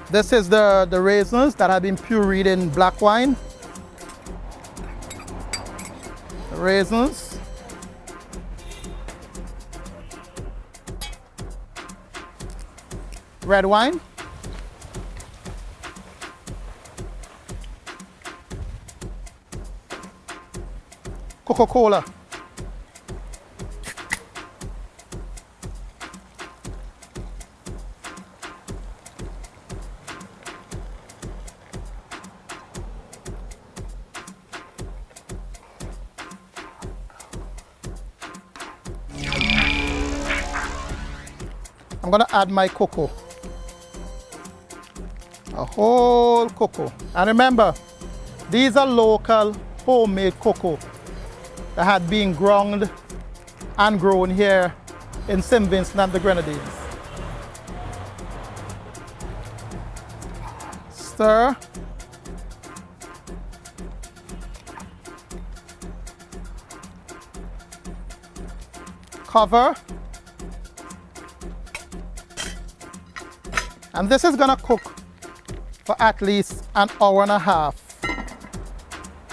This is the raisins that have been pureed in black wine. The raisins. Red wine. Coca-Cola. I'm gonna add my cocoa. A whole cocoa. And remember, these are local homemade cocoa that had been ground and grown here in St. Vincent and the Grenadines. Stir. Cover. And this is gonna cook for at least an hour and a half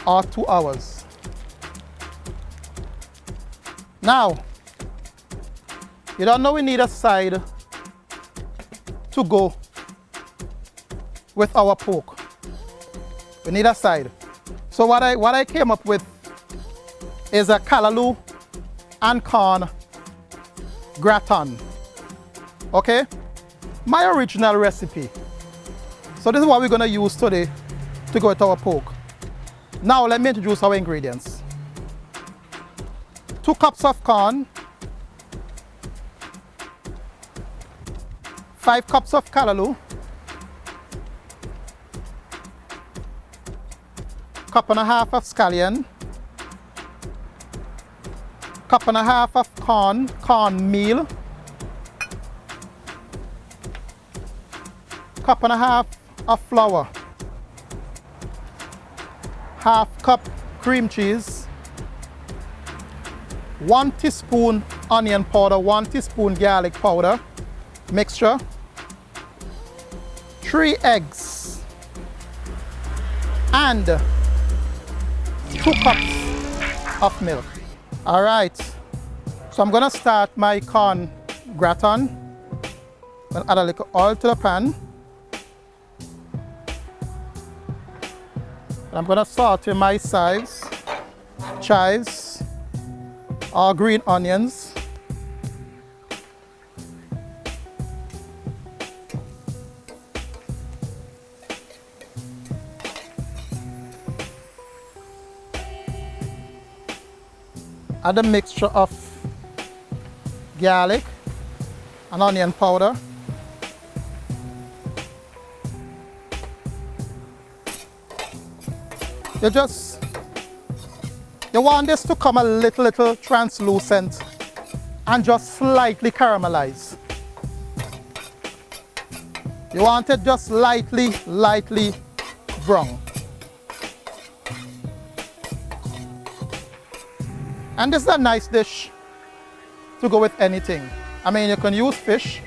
or 2 hours. Now, you don't know we need a side to go with our pork. We need a side. So what I came up with is a callaloo and corn gratin. Okay? My original recipe. So this is what we're gonna use today to go with our pork. Now let me introduce our ingredients. 2 cups of corn, 5 cups of callaloo, cup and a half of scallion, cup and a half of corn meal, cup and a half of flour, half cup cream cheese, 1 teaspoon onion powder, 1 teaspoon garlic powder mixture, 3 eggs, and 2 cups of milk. All right, so I'm gonna start my corn gratin. I'm gonna add a little oil to the pan. I'm gonna saute my chives, or green onions. Add a mixture of garlic and onion powder. You want this to come a little translucent and just slightly caramelize. You want it just lightly brown. And this is a nice dish to go with anything. I mean, you can use fish.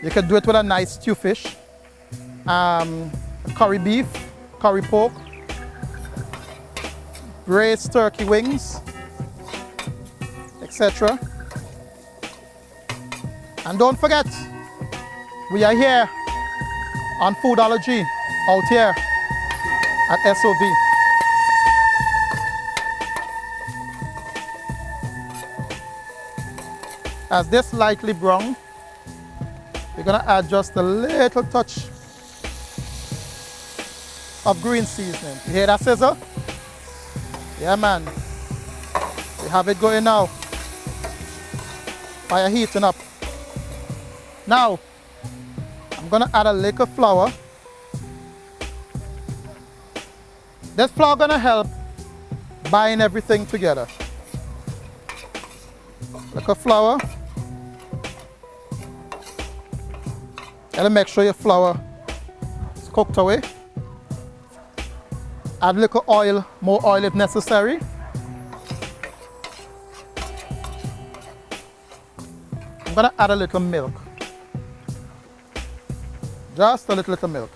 You can do it with a nice stew fish, curry beef, curry pork, braised turkey wings, etc. And don't forget, we are here on Foodology out here at SOV. As this lightly brown, we're gonna add just a little touch of green seasoning. You hear that sizzle? Yeah, man. We have it going now. Fire heating up. Now, I'm gonna add a little flour. This flour gonna help bind everything together. Little flour. Gotta make sure your flour is cooked away. Add a little oil, more oil if necessary. I'm gonna add a little milk. Just a little milk.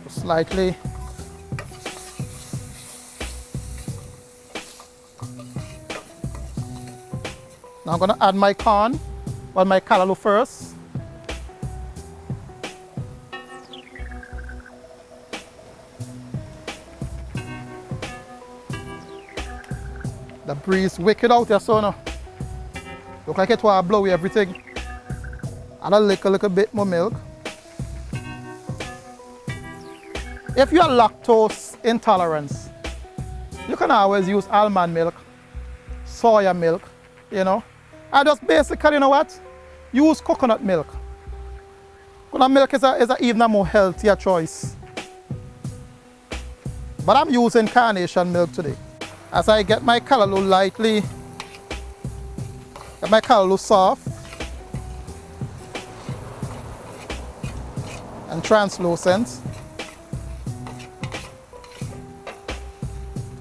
Slightly. Now I'm going to add my corn, well, my callaloo first. The breeze wicked out here, so now. Look like it will blow away everything. Add a little bit more milk. If you are lactose intolerant, you can always use almond milk, soya milk, you know. And just basically, you know what? Use coconut milk. Coconut milk is a even more healthier choice. But I'm using carnation milk today. As I get my callaloo lightly, get my callaloo soft and translucent.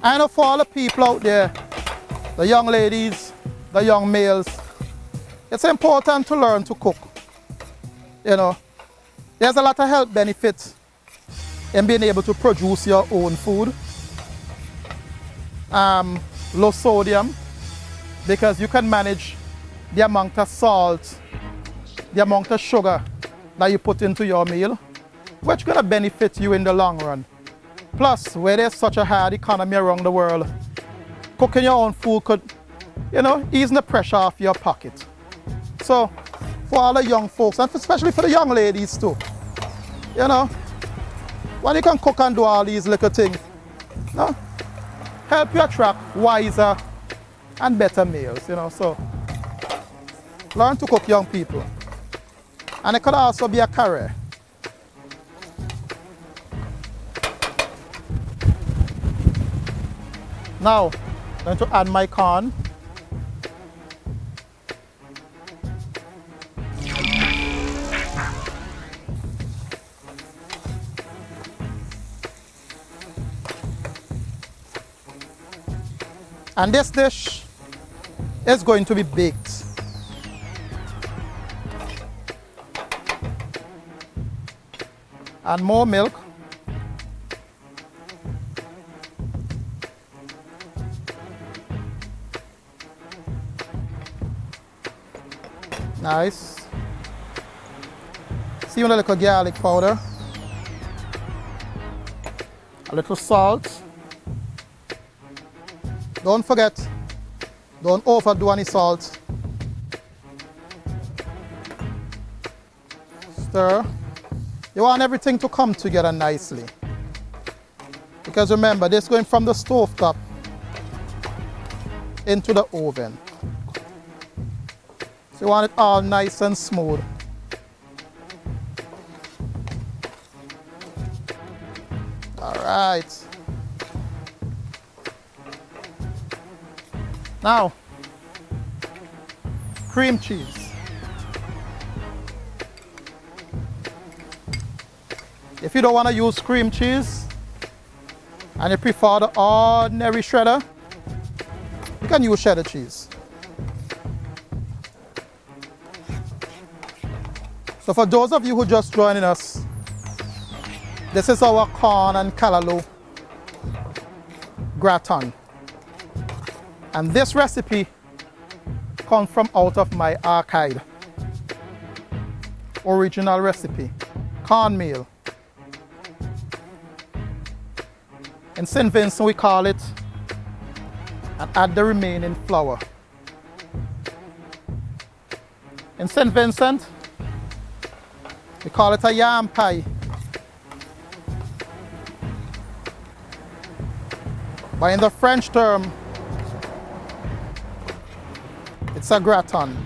I know for all the people out there, the young ladies, the young males, it's important to learn to cook. You know, there's a lot of health benefits in being able to produce your own food. Low sodium, because you can manage the amount of salt, the amount of sugar that you put into your meal, which is going to benefit you in the long run. Plus, where there's such a hard economy around the world, cooking your own food could, you know, ease the pressure off your pocket. So, for all the young folks, and especially for the young ladies too, you know, when you can cook and do all these little things, you know, help you attract wiser and better meals, you know. So, learn to cook, young people. And it could also be a career. Now, I'm going to add my corn. And this dish is going to be baked. And more milk. Nice. See a little garlic powder. A little salt. Don't forget, don't overdo any salt. Stir. You want everything to come together nicely. Because remember, this is going from the stove top into the oven. So you want it all nice and smooth. All right. Now, cream cheese. If you don't want to use cream cheese and you prefer the ordinary shredder, you can use cheddar cheese. So for those of you who just joining us, this is our corn and callaloo gratin. And this recipe comes from out of my archive. Original recipe, cornmeal. In St. Vincent we call it, and add the remaining flour. In St. Vincent, we call it a yam pie. But in the French term, it's a gratin.